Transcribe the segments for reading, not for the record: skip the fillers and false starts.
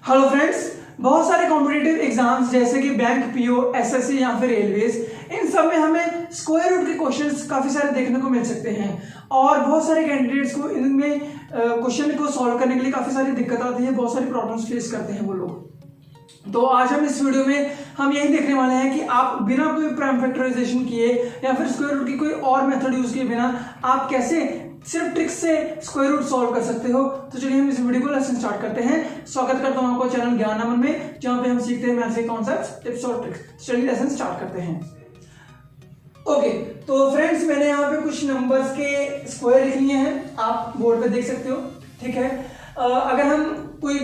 Hello friends, बहुत सारे competitive exams जैसे कि बैंक, पीओ, एसएससी या फिर रेलवेज, इन सब में हमें स्क्वायर रूट के क्वेश्चंस काफी सारे देखने को मिल सकते हैं और बहुत सारे कैंडिडेट्स को इनमें क्वेश्चन को सॉल्व करने के लिए काफी सारी दिक्कत आती है, बहुत सारी प्रॉब्लम्स फेस करते हैं वो लोग। तो आज हम इस वीडियो में हम यही देखने वाले हैं कि आप बिना कोई प्राइम फैक्टराइजेशन किए या फिर स्क्वायर रूट की कोई और मेथड यूज किए बिना आप कैसे सिर्फ ट्रिक्स से स्क्वायर रूट सॉल्व कर सकते हो। तो चलिए हम इस वीडियो को लेसन स्टार्ट करते हैं। स्वागत करता हूं आपको चैनल ज्ञान अमन में, जहां पे हम सीखते हैं मैथ्स के कॉन्सेप्ट्स, टिप्स और ट्रिक्स। चलिए लेसन स्टार्ट करते हैं। ओके, तो फ्रेंड्स मैंने यहाँ पे कुछ नंबर्स के स्क्वायर लिख लिए हैं, आप बोर्ड पे देख सकते हो। ठीक है, अगर हम कोई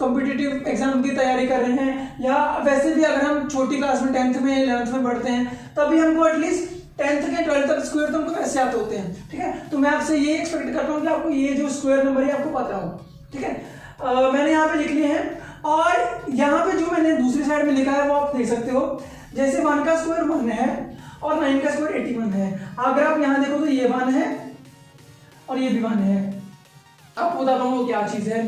कॉम्पिटिटिव एग्जाम की तैयारी कर रहे हैं या वैसे भी अगर हम छोटी क्लास में 10th में 11th में पढ़ते हैं तभी हमको एटलीस्ट 10th के 12th तक स्क्वायर तो हमको ऐसे आते होते हैं। ठीक है, तो मैं आपसे ये एक्सपेक्ट करता हूँ कि आपको ये जो स्क्वायर नंबर है आपको पता हो। ठीक है, मैंने यहाँ पे लिख लिए हैं और यहाँ पे जो मैंने दूसरी साइड में लिखा है वो आप देख सकते हो। जैसे 1 का स्क्वायर 1 है और 9 का स्क्वायर 81 है। अगर आप यहाँ देखो तो ये 1 है और ये भी 1 है। आपको बताता हूँ वो क्या चीज है।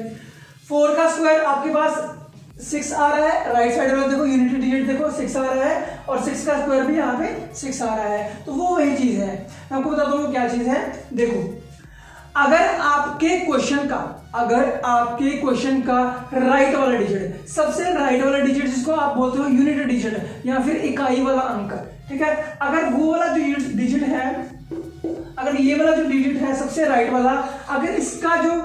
4 का स्क्वायर आपके पास 6 आ रहा है, राइट साइड में देखो यूनिट डिजिट देखो 6 आ रहा है और 6 का स्क्वायर भी यहाँ पे 6 आ रहा है। तो वो वही चीज है, मैं आपको बताता हूँ क्या चीज है। देखो, अगर आपके क्वेश्चन का राइट वाला डिजिट, सबसे राइट वाला डिजिट जिसको आप बोलते हो यूनिट डिजिट या फिर इकाई वाला अंक, ठीक है, अगर वो वाला जो डिजिट है, अगर ये वाला जो डिजिट है सबसे राइट वाला, अगर इसका जो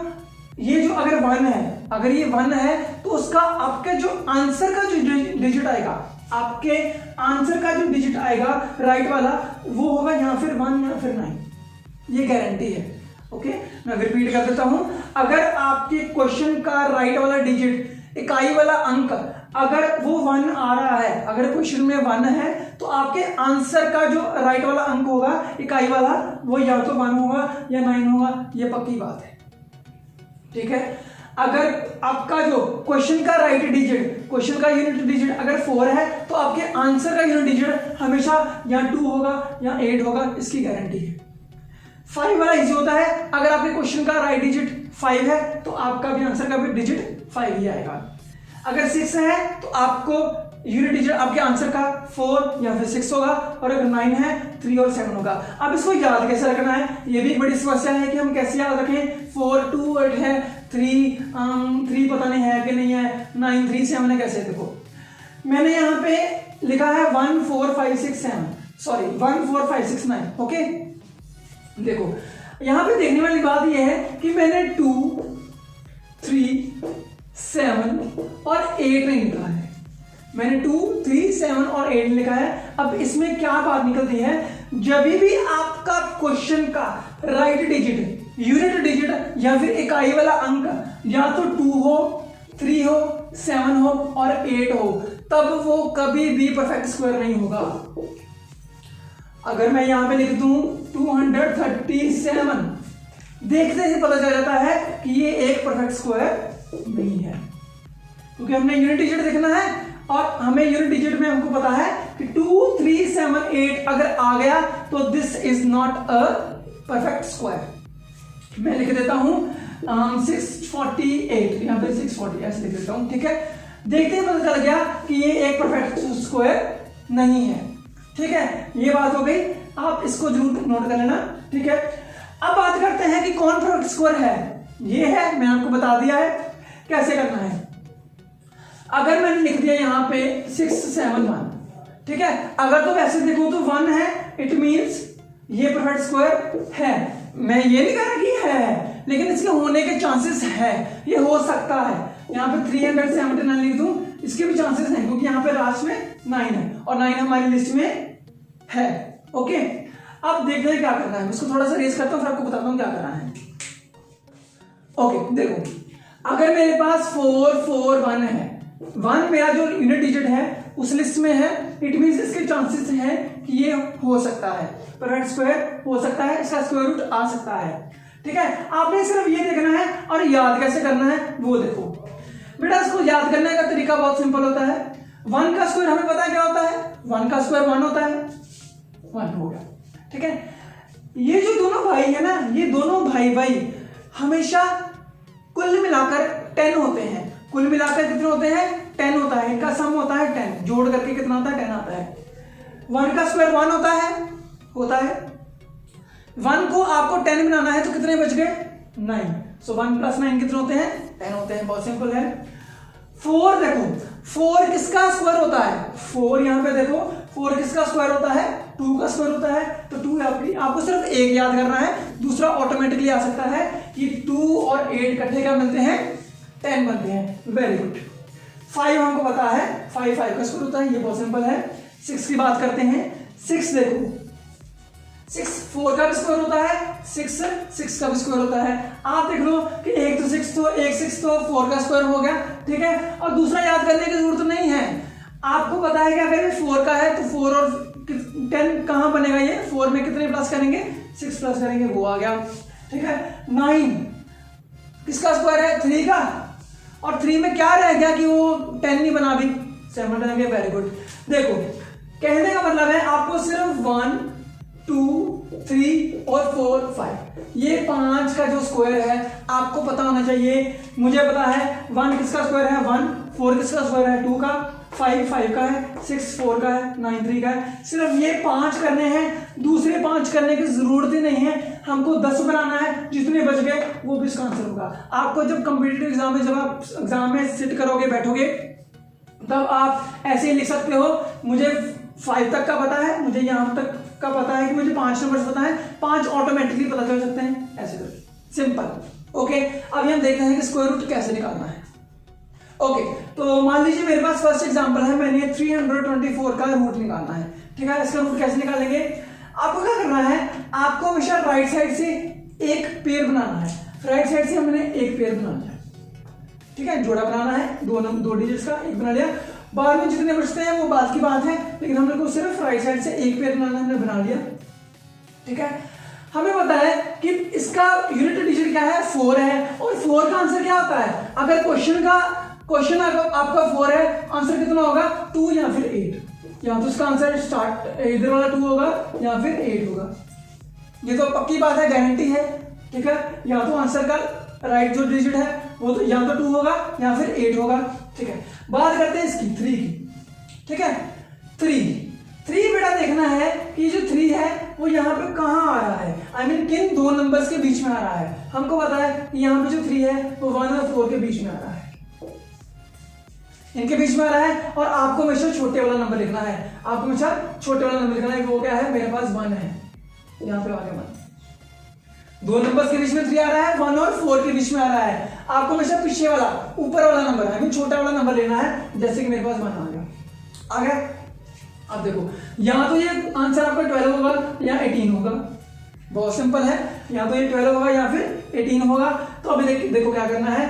ये जो अगर 1 है, अगर ये 1 है तो उसका आपके जो आंसर का जो डिजिट आएगा, आपके आंसर का जो डिजिट आएगा राइट वाला, वो होगा या फिर 1 या फिर 9। ये गारंटी है। ओके, मैं रिपीट कर देता हूं। अगर आपके क्वेश्चन का राइट वाला डिजिट, इकाई वाला अंक, अगर वो 1 आ रहा है, अगर क्वेश्चन में 1 है तो आपके आंसर का जो राइट वाला अंक होगा इकाई वाला, वो या तो 1 होगा या 9 होगा। ये पक्की बात है। ठीक है, अगर आपका जो क्वेश्चन का राइट डिजिट, क्वेश्चन का यूनिट डिजिट अगर 4 है तो आपके आंसर का यूनिट डिजिट हमेशा या 2 होगा या 8 होगा, इसकी गारंटी है। 5 वाला इजी होता है, अगर आपके क्वेश्चन का राइट डिजिट 5 है तो आपका भी आंसर का भी डिजिट 5 ही आएगा। अगर 6 है तो आपको यूनिट डिजिट आपके आंसर का 4 या फिर 6 होगा और अगर 9 है 3 और 7 होगा। अब इसको याद कैसे रखना है, ये भी एक बड़ी समस्या है कि हम कैसे याद रखें। 4 2 8 है, 3 पता नहीं है कि नहीं है, 9 3 7 है, कैसे। देखो मैंने यहाँ पे लिखा है 1 4 5 6 7, सॉरी 1 4 5 6 9। ओके, देखो यहाँ पे देखने वाली बात यह है कि मैंने 2 3 7 और 8 नहीं लिखा है, मैंने 2 3 7 और 8 लिखा है। अब इसमें क्या बात निकलती है, जब भी आपका क्वेश्चन का राइट डिजिट, यूनिट डिजिट या फिर इकाई वाला अंक या तो 2 हो, 3 हो, 7 हो और 8 हो, तब वो कभी भी परफेक्ट स्क्वायर नहीं होगा। अगर मैं यहां पे लिख दूं 237, देखते ही पता चल जाता है कि ये एक परफेक्ट स्क्वायर नहीं है, क्योंकि हमने यूनिट डिजिट देखना है और हमें यूनिट डिजिट में हमको पता है कि 2 3 7 8 अगर आ गया तो this is not a perfect square. मैं लिख देता हूं 648, यहां पे 640 ऐसे लिख देता हूं। ठीक है, देखते ही पता चल गया कि ये एक परफेक्ट स्क्वायर नहीं है। ठीक है, ये बात हो गई, आप इसको जरूर नोट कर लेना। ठीक है, अब बात करते हैं कि कौन परफेक्ट स्क्वायर है। ये है, मैंने आपको बता दिया है कैसे करना है। अगर मैंने लिख दिया यहाँ पे 6 7 1, ठीक है, अगर तो वैसे देखो तो 1 है, इट मींस ये परफेक्ट स्क्वायर है। मैं ये नहीं कह रहा कि है, लेकिन इसके होने के चांसेस है, ये हो सकता है। यहाँ पे 379 लिख दूं, इसके भी चांसेस हैं, क्योंकि यहाँ पे लास्ट में 9 है और 9 हमारी लिस्ट में है। ओके, अब देखते हैं क्या करना है। मैं इसको थोड़ा सा रेस करता हूँ फिर आपको बताता हूँ क्या करना है। ओके, देखो अगर मेरे पास 4 4 1 है, 1 मेरा जो यूनिट डिजिट है उस लिस्ट में है, इट मींस इसके चांसेस हैं कि ये हो सकता है, परफेक्ट स्क्वायर हो सकता है, इसका स्क्वायर रूट आ सकता है। ठीक है, आपने सिर्फ ये देखना है और याद कैसे करना है वो देखो। बेटा इसको याद करने का तरीका बहुत सिंपल होता है। 1 का स्क्वायर हमें पता है क्या होता है, 1 का स्क्वायर 1 होता है, 1 हो गया। ठीक है, ये जो दोनों भाई है ना, ये दोनों भाई हमेशा कुल मिलाकर 10 होते हैं। कुल मिलाकर कितने होते हैं 10 होता है, इनका सम होता है 10, जोड़ करके कितना आता है 10 आता है। 1 का स्क्वायर 1 होता है 1 को आपको 10 बनाना है तो कितने बच गए 9, सो 1 + 9 कितने होते हैं 10 होते हैं, बहुत सिंपल है। 4 देखो 4 किसका स्क्वायर होता है, 4 यहां पे देखो 4 किसका स्क्वायर होता है 2 का स्क्वायर होता है, तो 2 आपको सिर्फ एक याद करना है, दूसरा ऑटोमेटिकली आ सकता है कि 2 और 8 इकट्ठे क्या मिलते हैं 10 बनते हैं, वेरी गुड। 5 हमको पता है 5 का स्क्वायर होता है, ये बहुत सिंपल है। 6 की बात करते हैं, 6 देखो 6 4 का भी स्क्वायर होता है, 6 का भी स्क्वायर होता है। आप देख लो कि एक 6 तो 4 का स्क्वायर हो गया, ठीक है। और दूसरा याद करने की जरूरत नहीं है, आपको पता है कि अगर ये 4 का है तो 4 और 10 कहां बनेगा, ये 4 में कितने प्लस करेंगे 6 प्लस करेंगे, वो आ गया, ठीक है। 9 किसका स्क्वायर है 3 का, और 3 में क्या रह गया कि वो 10 नहीं बना भी, 7 रहेंगे, वेरी गुड। देखो कहने का मतलब है आपको सिर्फ 1 2 3 और 4 5 ये 5 का जो स्क्वायर है आपको पता होना चाहिए। मुझे पता है 1 किसका स्क्वायर है 1, 4 किसका स्क्वायर है 2 का, 5 का है, 6 4 का है, 9 3 का है। सिर्फ ये 5 करने हैं, दूसरे 5 करने की जरूरत ही नहीं है, हमको 10 बनाना है, जितने बच गए वो भी इसका आंसर होगा। आपको जब कॉम्पिटिटिव एग्जाम में जब आप एग्जाम में सिट करोगे बैठोगे तब आप ऐसे ही लिख सकते हो, मुझे 5 तक का पता है, मुझे यहां तक का पता है कि मुझे 5 नंबर पता है, 5 ऑटोमेटिकली पता चल सकते हैं, ऐसे करके सिंपल। ओके, अब हम देखते हैं कि स्क्वायर रूट कैसे निकालना है। ओके, तो मान लीजिए मेरे पास फर्स्ट एग्जांपल है, मैंने 324 का रूट निकालना है, ठीक है। इसका रूट कैसे निकालेंगे, आपको क्या करना है, आपको हमेशा राइट साइड से एक पेयर बनाना है, राइट साइड से हमने एक पेयर बनाना है, ठीक है, जोड़ा बनाना है, दो डिजिट्स का, एक बना लिया, बाद में जितने बचते हैं वो बात की बात है, लेकिन हम लोग को सिर्फ राइट साइड से एक पेयर बनाना, हमने बना लिया, ठीक है। हमें पता है कि इसका यूनिट डिजिट क्या है 4 है, और 4 का आंसर क्या होता है, अगर क्वेश्चन आपका 4 है, आंसर कितना होगा 2 या फिर 8, या तो इसका आंसर स्टार्ट इधर वाला 2 होगा या फिर 8 होगा, ये तो पक्की बात है, गारंटी है, ठीक है। या तो आंसर का राइट जो डिजिट है वो तो या तो 2 होगा या फिर 8 होगा, ठीक है। बात करते हैं इसकी 3 की, ठीक है। 3 बेटा देखना है कि जो 3 है वो यहाँ पे कहाँ आ रहा है, I mean, किन दो नंबर्स के बीच में आ रहा है। हमको पता है कि यहाँ पे जो 3 है वो 1 और 4 के बीच में आ रहा है, इनके बीच में आ रहा है, और आपको हमेशा छोटे वाला नंबर लिखना है, आपको हमेशा छोटे वाला नंबर लिखना है, वो क्या है, मेरे पास 1 है, यहाँ पे आ गया 1, दो नंबर्स के बीच में 3 आ रहा है, 1 और 4 के बीच में आ रहा है, आपको हमेशा पीछे वाला ऊपर वाला नंबर है, छोटा वाला नंबर लेना है, जैसे कि मेरे पास 1 आ गया। अब देखो यहाँ तो ये आंसर आपका 12 होगा या 18 होगा, बहुत सिंपल है, यहाँ तो ये 12 होगा या फिर 18 होगा। तो अभी देखो क्या करना है,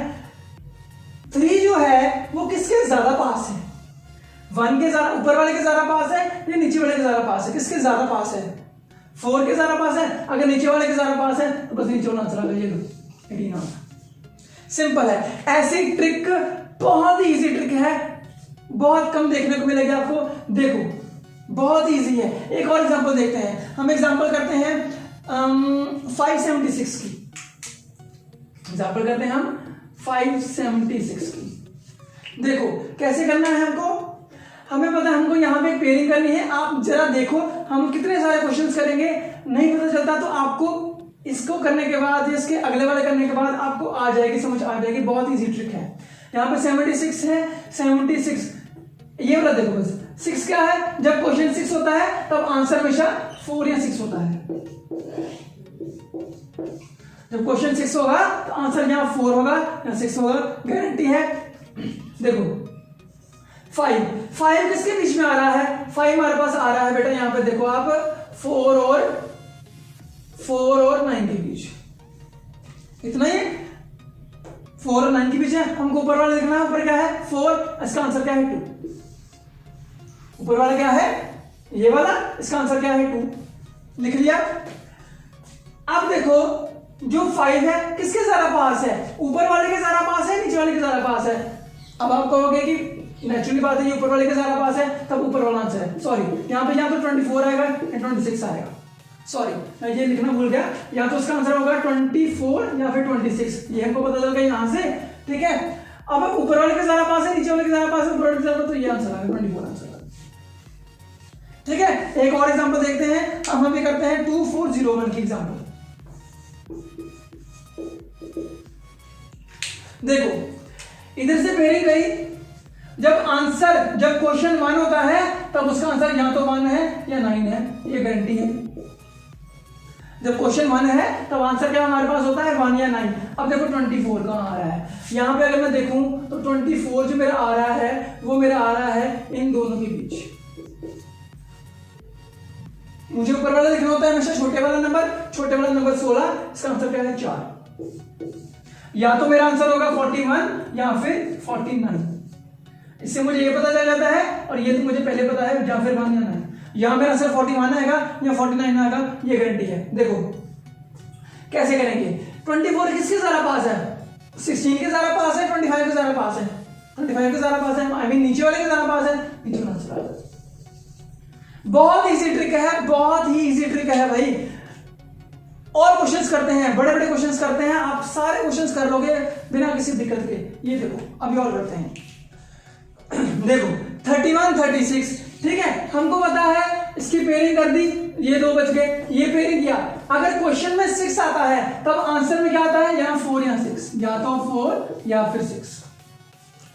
3 जो है वो किसके ज्यादा पास है, 1 के ज्यादा, ऊपर वाले के ज्यादा पास है या नीचे वाले के ज्यादा पास है, किसके ज्यादा पास है 4 के ज्यादा पास है, अगर नीचे वाले के ज्यादा पास है तो बस नीचे वाला आंसर आ गया, 18 आंसर। सिंपल है, ऐसी ट्रिक बहुत ही इजी ट्रिक है, बहुत कम देखने को मिलेगी आपको, देखो बहुत इजी है। एक और एग्जांपल देखते हैं, हम एग्जांपल करते हैं 576 की, एग्जांपल करते हैं हम 576 की। देखो कैसे करना है हमको, हमें पता है हमको यहाँ पे पेयरिंग करनी है। आप जरा देखो हम कितने सारे क्वेश्चंस करेंगे, नहीं पता चलता तो आपको इसको करने के बाद, इसके अगले वाले करने के बाद आपको आ जाएगी, समझ आ जाएगी, बहुत इजी ट्रिक है। यहाँ पे 76 है, 76 ये वाला देखो, बस 6 क्या है, जब क्वेश्चन 6 होता है तब आंसर हमेशा 4 या 6 होता है, जब क्वेश्चन 6 होगा तो आंसर यहाँ 4 होगा या 6 होगा, गारंटी है। देखो 5 किसके बीच में आ रहा है, 5 हमारे पास आ रहा है बेटा, यहाँ पे देखो आप 4 और 9 के बीच, इतना ही 4 और 9 के बीच है। हमको ऊपर वाला देखना है, ऊपर क्या है 4, इसका आंसर क्या है 2, ऊपर वाला क्या है ये वाला, इसका आंसर क्या है 2, लिख लिया। अब देखो जो 5 है किसके ज्यादा पास है, ऊपर वाले के ज्यादा पास है, नीचे वाले के ज्यादा पास है। अब आप कहोगे कि नेचुरली बात है ये ऊपर वाले के ज्यादा पास है, तब ऊपर वाला आंसर है, सॉरी यहाँ पे या तो 24 आएगा या 26 आएगा, सॉरी मैं ये लिखना भूल गया, या तो उसका आंसर होगा 24 या फिर 26, ये हमको पता चल गया यहां से, ठीक है। अब ऊपर वाले के सारा पास है, नीचे वाले के सारा पास है, ऊपर वाले के सारा, तो ये आंसर आ गया 24 आंसर। ठीक है, एक और एग्जांपल देखते हैं। अब हम भी करते हैं 2401 की एग्जांपल। देखो इधर से पेयरिंग गई, जब क्वेश्चन 1 होता है तब उसका आंसर या तो 1 है या 9 है, ये गारंटी है। जब क्वेश्चन 1 है तब आंसर क्या हमारे पास होता है 1 या 9। अब देखो 24 कहां आ रहा है, यहां पे अगर मैं देखूं तो 24 जो मेरा आ रहा है वो मेरा आ रहा है इन दोनों के बीच। मुझे ऊपर वाला लिखना होता है हमेशा छोटे वाला नंबर 16, इसका आंसर क्या है 4। या तो मेरा आंसर होगा 41 या फिर 49। इससे मुझे ये पता चल जाता है, और ये तो मुझे पहले पता है, या फिर 1 या 9। यहां मेरा आंसर 41 आएगा या 49 आएगा, ये गारंटी है। देखो कैसे करेंगे। 24 किसके सारा पास है, 16 के सारा पास है, 25 के सारा पास है, 25 के सारा पास है, आई मीन नीचे वाले के सारा पास है, नीचे वाला आंसर आएगा। बहुत इजी ट्रिक है, बहुत ही इजी ट्रिक है भाई। और क्वेश्चंस करते हैं, बड़े बड़े क्वेश्चंस करते हैं, आप सारे क्वेश्चंस कर लोगे बिना किसी दिक्कत के। ये देखो अभी और करते हैं। देखो 31 36, ठीक है, हमको पता है इसकी पेयरिंग कर दी, ये 2 बच गए, ये पेयरिंग किया। अगर क्वेश्चन में 6 आता है तब आंसर में क्या आता है, यहाँ 4 या 6, या तो 4 या फिर 6।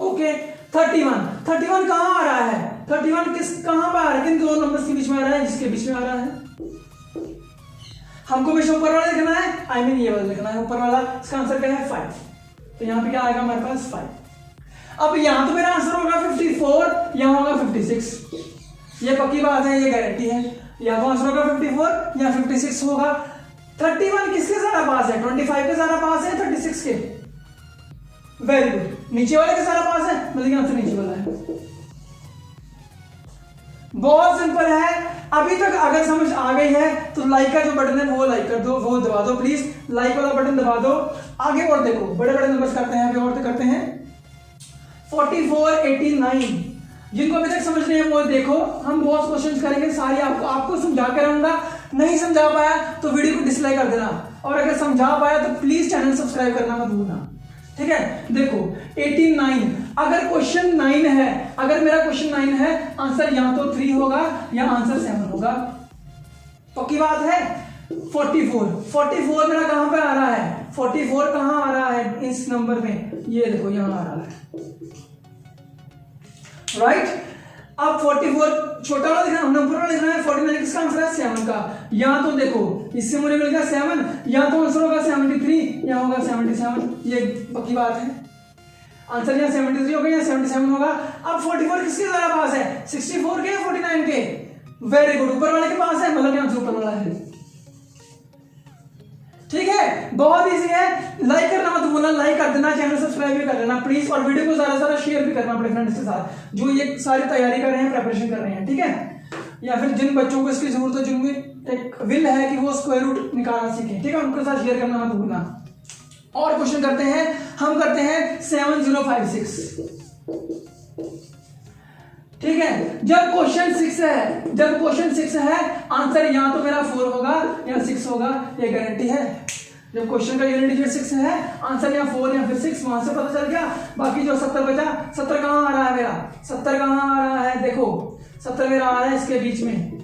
ओके 31 कहां आ रहा है, 31 कहां पर आ रहा है, किन 2 नंबर्स के बीच में आ रहा है, जिसके बीच में आ रहा है। हमको हमेशा ऊपर वाला लिखना है, आई मीन ये वाला लिखना है ऊपर वाला। इसका आंसर क्या है 5, तो यहाँ पे क्या आएगा हमारे पास 5। अब यहाँ तो मेरा आंसर होगा 54, यहाँ होगा 56, ये पक्की बात है, ये गारंटी है। या तो आंसर होगा 54 या 56 होगा। 31 किसके सारा पास है, 25 के सारा पास है, 36 के। वेरी गुड, नीचे वाले के सारा पास है, मतलब आंसर नीचे वाला है। बहुत सिंपल है। अभी तक अगर समझ आ गई है तो लाइक का जो बटन है वो लाइक कर दो, वो दबा दो प्लीज, लाइक वाला बटन दबा दो। आगे और देखो, बड़े बड़े नंबर्स करते हैं, अभी और तो करते हैं 44 89। जिनको अभी तक समझ नहीं है वो देखो, हम बहुत क्वेश्चन करेंगे, सारी आपको समझा कर रहूंगा। नहीं समझा पाया तो वीडियो को डिसलाइक कर देना, और अगर समझा पाया तो प्लीज चैनल सब्सक्राइब करना मत भूलना। ठीक है, देखो 89, अगर क्वेश्चन 9 है, अगर मेरा क्वेश्चन 9 है, आंसर या तो 3 होगा या आंसर 7 होगा, पक्की बात है। 44 मेरा कहां पे आ रहा है, 44 कहां आ रहा है इस नंबर में, ये देखो यहां आ रहा है, राइट। अब 44 छोटा वाला लिखना, नंबर वाला लिखना है। 49 किसका आंसर है 7 का। या तो देखो इससे मुझे मिल गया 7, या तो आंसर होगा 73 या होगा 77, ये पक्की बात है। आंसर या 73 होगा या 77 होगा। अब 44 किसके सारा पास है, 64 के या 49 के। वेरी गुड, ऊपर वाले के पास है, मतलब आंसर ऊपर वाला है। ठीक है, बहुत इजी है। लाइक करना मत भूलना, लाइक कर देना, चैनल सब्सक्राइब भी कर देना प्लीज, और वीडियो को ज्यादा से ज्यादा शेयर भी करना अपने फ्रेंड्स के साथ जो ये सारी तैयारी कर रहे हैं, प्रिपरेशन कर रहे हैं। ठीक है, या फिर जिन बच्चों को इसकी जरूरत है, जिनमें एक विल है कि वो स्क्वायर रूट निकालना सीखें, ठीक है, उनके साथ शेयर करना मत भूलना। और क्वेश्चन करते हैं, हम करते हैं 7056। ठीक है, जब क्वेश्चन 6 है, आंसर या तो मेरा 4 होगा या 6 होगा, ये गारंटी है। जब क्वेश्चन का यूनिट डिजिट 6 है, आंसर या 4 या फिर 6, वहां से पता चल गया। बाकी जो 70 बचा, 70 कहां आ रहा है मेरा, 70 कहां आ रहा है, देखो 70 मेरा आ रहा है इसके बीच में,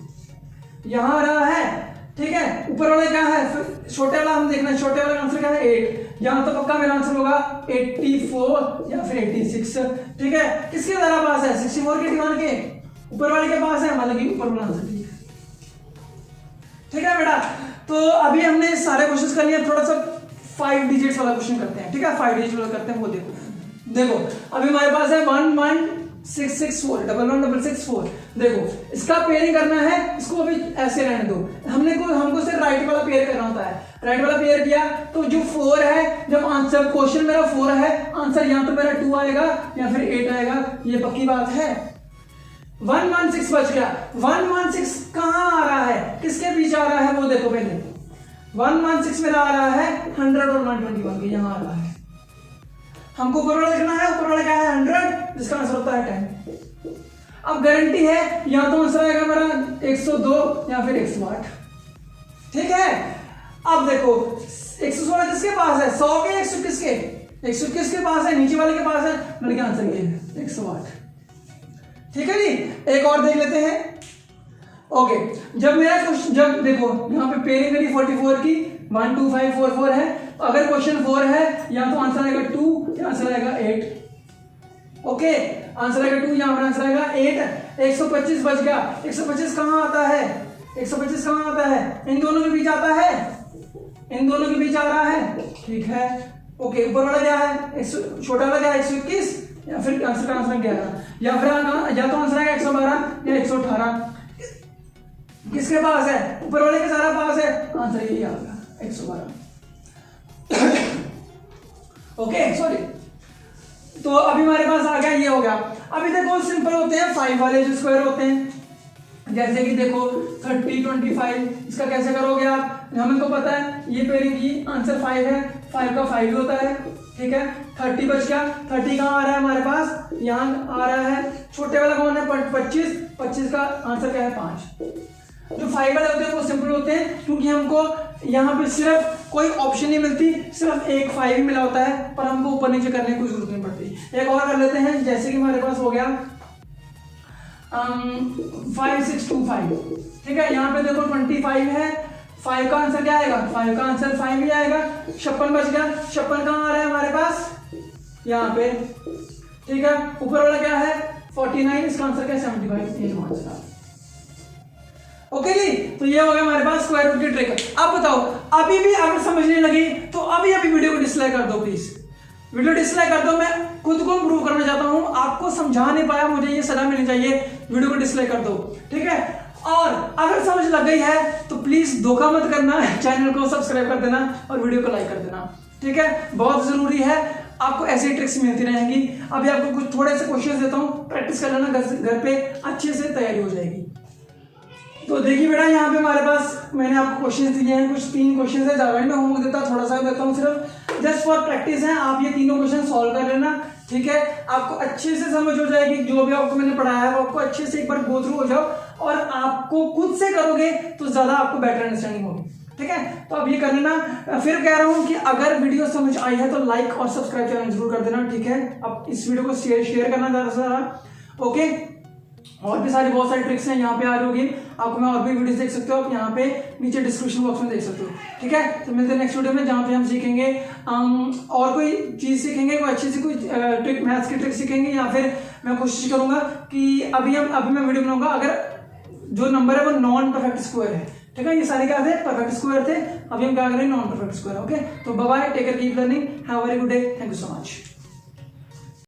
यहां आ रहा है। ठीक है, ऊपर वाला क्या है, छोटे वाला हम देखना है, छोटे वाला का आंसर क्या है 8, यहां तो पक्का मेरा आंसर होगा 84 या फिर 86। ठीक है, किसके द्वारा पास है, 64 के 81 के, ऊपर वाले के पास है, मतलब कि ऊपर वाला आंसर ठीक है। ठीक है बेटा, तो अभी हमने सारे क्वेश्चंस कर लिए, थोड़ा सा 5 डिजिट्स वाला क्वेश्चन करते हैं। ठीक है, 5 डिजिट वाला करते हैं, वो देखो अभी हमारे पास है 11664 11664। देखो इसका पेयरिंग करना है, इसको अभी ऐसे रहने दो, हमको सिर्फ राइट वाला पेयर करना होता है। राइट वाला पेयर किया तो जो 4 है, जब आंसर क्वेश्चन मेरा 4 है, आंसर या तो मेरा 2 आएगा या फिर 8 आएगा, ये पक्की बात है। 116 बच गया। 116 कहां आ रहा है, किसके बीच आ रहा है, वो देखो पहले। 116 मेरा आ रहा है 100 और 121 के, यहां आ रहा है। हमको ऊपर वाला लिखना है, ऊपर वाला क्या है 100, जिसका आंसर होता है 10। अब गारंटी है, या तो आंसर आएगा मेरा 102 या फिर 108। ठीक है, अब देखो 116 किसके पास है, 100 के 100 किसके, 121 के पास है, नीचे वाले के पास है, मतलब कि आंसर ये है 108। ठीक है जी, एक और देख लेते हैं। ओके, जब मेरा क्वेश्चन, जब देखो यहाँ पे पेयरिंग करी 44 की 1 2 5 4 4 है, अगर क्वेश्चन 4 है या तो आंसर आएगा 2 या आंसर आएगा 8। ओके, आंसर आएगा 2 या आंसर आएगा 8। 125 बच गया। 125 कहाँ आता है? 125 कहाँ आता है? इन दोनों के बीच आता है, इन दोनों के बीच आ रहा है। ठीक है, ओके, ऊपर वाला क्या है? छोटा वाला क्या है? 121 या फिर आंसर का आंसर 11 या फिर या तो आंसर आएगा 112 या 118। किसके पास है? ऊपर वाले के सारा पास है, आंसर यही आ गया 112। Okay, sorry. तो अभी हमारे पास आ गया, ये हो गया। अभी देखो सिंपल होते हैं 5 वाले जो स्क्वायर होते हैं, जैसे कि देखो 30 25, इसका कैसे करोगे आप? हमें को पता है ये पेयरिंग की आंसर 5 है, 5 का 5 होता है। ठीक है, 30 बच गया। 30 कहाँ आ रहा है हमारे पास? यहाँ आ रहा है। छोटे वाला कौन है? 25। 25 का आंसर क्या है? 5। जो 5 वाले होते हैं वो सिंपल होते हैं, क्योंकि हमको यहाँ पे सिर्फ कोई ऑप्शन नहीं मिलती, सिर्फ एक 5 ही मिला होता है, पर हमको ऊपर नीचे करने की कोई जरूरत नहीं पड़ती। एक और कर लेते हैं, जैसे कि हमारे पास हो गया 5 6 2 5। ठीक है, यहाँ पे देखो 25 है, 5 का आंसर क्या आएगा? 5 का आंसर 5 ही आएगा। 56 बच गया। 56 कहाँ आ रहा है हमारे पास? यहाँ पे। ठीक है, ऊपर वाला क्या है? 49, इसका आंसर क्या है? 75। ओके जी, तो ये हो गया हमारे पास स्क्वायर रूट की ट्रिक। अब बताओ, अभी भी अगर समझने लगी तो अभी वीडियो को डिसलाइक कर दो प्लीज, वीडियो डिसलाइक कर दो। मैं खुद को इंप्रूव करना चाहता हूं, आपको समझा नहीं पाया, मुझे ये सलाह मिलनी चाहिए। वीडियो को डिसलाइक कर दो, ठीक है। और अगर समझ लग गई है तो प्लीज धोखा मत करना, चैनल को सब्सक्राइब कर देना और वीडियो को लाइक कर देना, ठीक है। बहुत जरूरी है, आपको ऐसी ट्रिक्स मिलती रहेंगी। अभी आपको कुछ थोड़े से क्वेश्चन देता हूं, प्रैक्टिस कर लेना घर पे, अच्छे से तैयारी हो जाएगी। तो देखिए बेटा, यहाँ पे हमारे पास मैंने आपको क्वेश्चन दिए हैं, कुछ 3 क्वेश्चन है, ज्यादा मैं होमवर्क देता थोड़ा सा देता हूँ, सिर्फ जस्ट फॉर प्रैक्टिस है। आप ये तीनों क्वेश्चन सॉल्व कर लेना, ठीक है। आपको अच्छे से समझ हो जाएगी, जो भी आपको मैंने पढ़ाया है वो आपको अच्छे से एक बार गो थ्रू हो जाओ, और आपको खुद से करोगे तो ज्यादा आपको बेटर अंडरस्टैंडिंग होगी, ठीक है। तो अब ये कर लेना। फिर कह रहा हूँ कि अगर वीडियो समझ आई है तो लाइक और सब्सक्राइब चैनल जरूर कर देना, ठीक है। अब इस वीडियो को शेयर करना ज्यादा, ओके। और भी सारी बहुत सारी ट्रिक्स हैं यहाँ पे आ रही होगी आपको, मैं और भी वीडियोस देख सकते हो आप यहाँ पे नीचे डिस्क्रिप्शन बॉक्स में देख सकते हो, ठीक है। तो मिलते हैं नेक्स्ट वीडियो में, जहाँ पे हम सीखेंगे और कोई चीज सीखेंगे, कोई अच्छी सी कोई ट्रिक, मैथ्स की ट्रिक सीखेंगे, या फिर मैं कोशिश करूंगा कि अभी मैं वीडियो बनाऊंगा अगर जो नंबर है वो नॉन परफेक्ट स्क्वायर है, ठीक है। ये सारे क्या थे? परफेक्ट स्क्वायर थे। अभी हम क्या करें? Non perfect square, okay. तो bye bye, take care, keep learning, have a very good day, thank you so much.